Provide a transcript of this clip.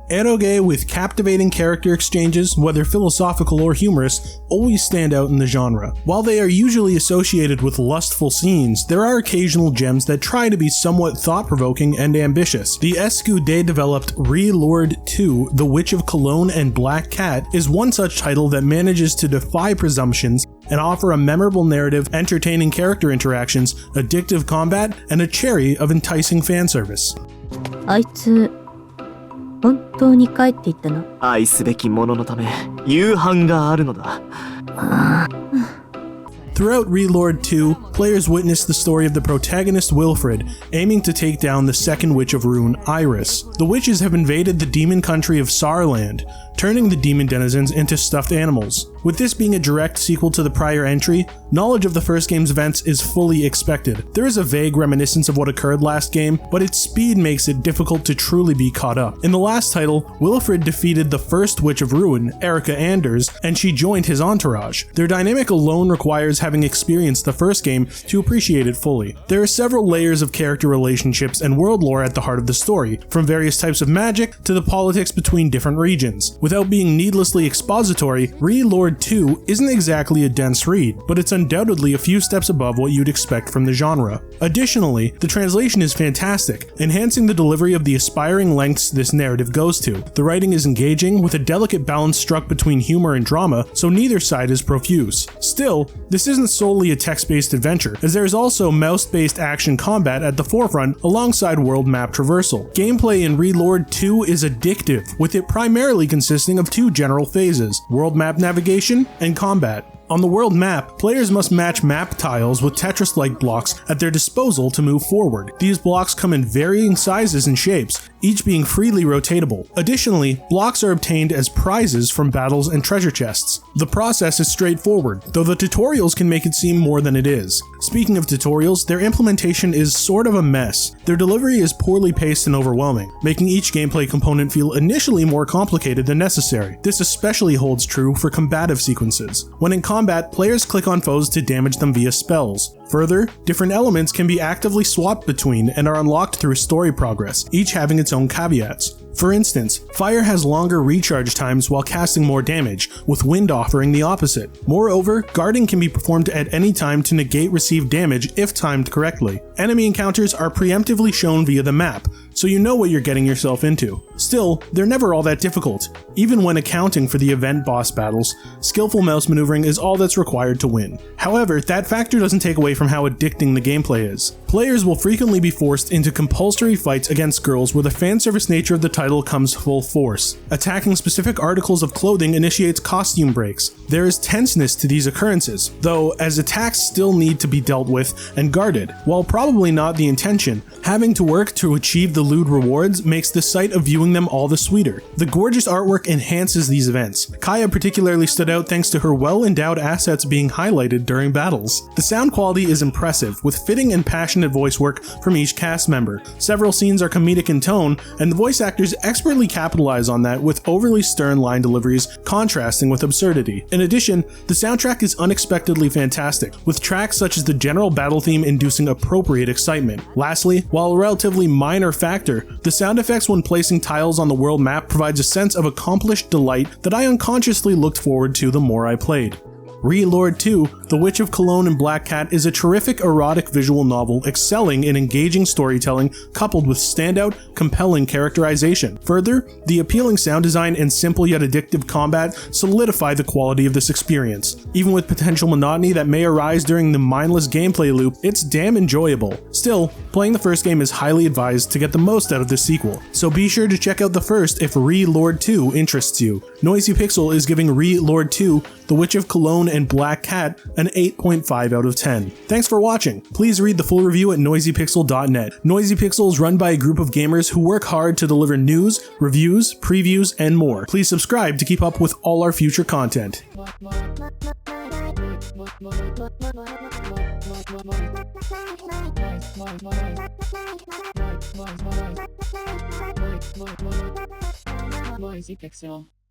Eroge with captivating character exchanges, whether philosophical or humorous, always stand out in the genre. While they are usually associated with lustful scenes, there are occasional gems that try to be somewhat thought-provoking and ambitious. The SQD-developed Re-Lord 2, The Witch of Cologne and Black Cat is one such title that manages to defy presumptions and offer a memorable narrative, entertaining character interactions, addictive combat, and a cherry of enticing fan service. あいつ本当に帰っていったの？愛すべき者のため夕飯があるのだ。Throughout Re-Lord 2, players witness the story of the protagonist Wilfred aiming to take down the second witch of Rune, Iris. The witches have invaded the demon country of Saarland, turning the demon denizens into stuffed animals. With this being a direct sequel to the prior entry, knowledge of the first game's events is fully expected. There is a vague reminiscence of what occurred last game, but its speed makes it difficult to truly be caught up. In the last title, Wilfred defeated the first witch of Ruin, Erica Anders, and she joined his entourage. Their dynamic alone requires having experienced the first game to appreciate it fully. There are several layers of character relationships and world lore at the heart of the story, from various types of magic to the politics between different regions. Without being needlessly expository, Re-Lord 2 isn't exactly a dense read, but it's undoubtedly a few steps above what you'd expect from the genre. Additionally, the translation is fantastic, enhancing the delivery of the aspiring lengths this narrative goes to. The writing is engaging, with a delicate balance struck between humor and drama, so neither side is profuse. Still, this isn't solely a text-based adventure, as there is also mouse-based action combat at the forefront alongside world map traversal. Gameplay in Re-Lord 2 is addictive, with it primarily consisting of two general phases: world map navigation and combat. On the world map, players must match map tiles with Tetris-like blocks at their disposal to move forward. These blocks come in varying sizes and shapes, each being freely rotatable. Additionally, blocks are obtained as prizes from battles and treasure chests. The process is straightforward, though the tutorials can make it seem more than it is. Speaking of tutorials, their implementation is sort of a mess. Their delivery is poorly paced and overwhelming, making each gameplay component feel initially more complicated than necessary. This especially holds true for combative sequences. When in combat, players click on foes to damage them via spells. Further, different elements can be actively swapped between and are unlocked through story progress, each having its own caveats. For instance, fire has longer recharge times while casting more damage, with wind offering the opposite. Moreover, guarding can be performed at any time to negate received damage if timed correctly. Enemy encounters are preemptively shown via the map, so you know what you're getting yourself into. Still, they're never all that difficult. Even when accounting for the event boss battles, skillful mouse maneuvering is all that's required to win. However, that factor doesn't take away from how addicting the gameplay is. Players will frequently be forced into compulsory fights against girls where the fan service nature of the title comes full force. Attacking specific articles of clothing initiates costume breaks. There is tenseness to these occurrences, though, as attacks still need to be dealt with and guarded. While probably not the intention, having to work to achieve the lewd rewards makes the sight of viewing them all the sweeter. The gorgeous artwork enhances these events. Kaya particularly stood out thanks to her well-endowed assets being highlighted during battles. The sound quality is impressive, with fitting and passionate voice work from each cast member. Several scenes are comedic in tone, and the voice actors expertly capitalize on that with overly stern line deliveries contrasting with absurdity. In addition, the soundtrack is unexpectedly fantastic, with tracks such as the general battle theme inducing appropriate excitement. Lastly, while a relatively minor factor, the sound effects when placing tiles on the world map provides a sense of accomplished delight that I unconsciously looked forward to the more I played. Re-Lord 2, The Witch of Cologne and Black Cat is a terrific erotic visual novel excelling in engaging storytelling coupled with standout, compelling characterization. Further, the appealing sound design and simple yet addictive combat solidify the quality of this experience. Even with potential monotony that may arise during the mindless gameplay loop, it's damn enjoyable. Still, playing the first game is highly advised to get the most out of this sequel, so be sure to check out the first if Re-Lord 2 interests you. Noisy Pixel is giving Re-Lord 2, The Witch of Cologne and Black Cat an 8.5 out of 10. Thanks for watching. Please read the full review at noisypixel.net. Noisy Pixel is run by a group of gamers who work hard to deliver news, reviews, previews, and more. Please subscribe to keep up with all our future content. Noisy Pixel.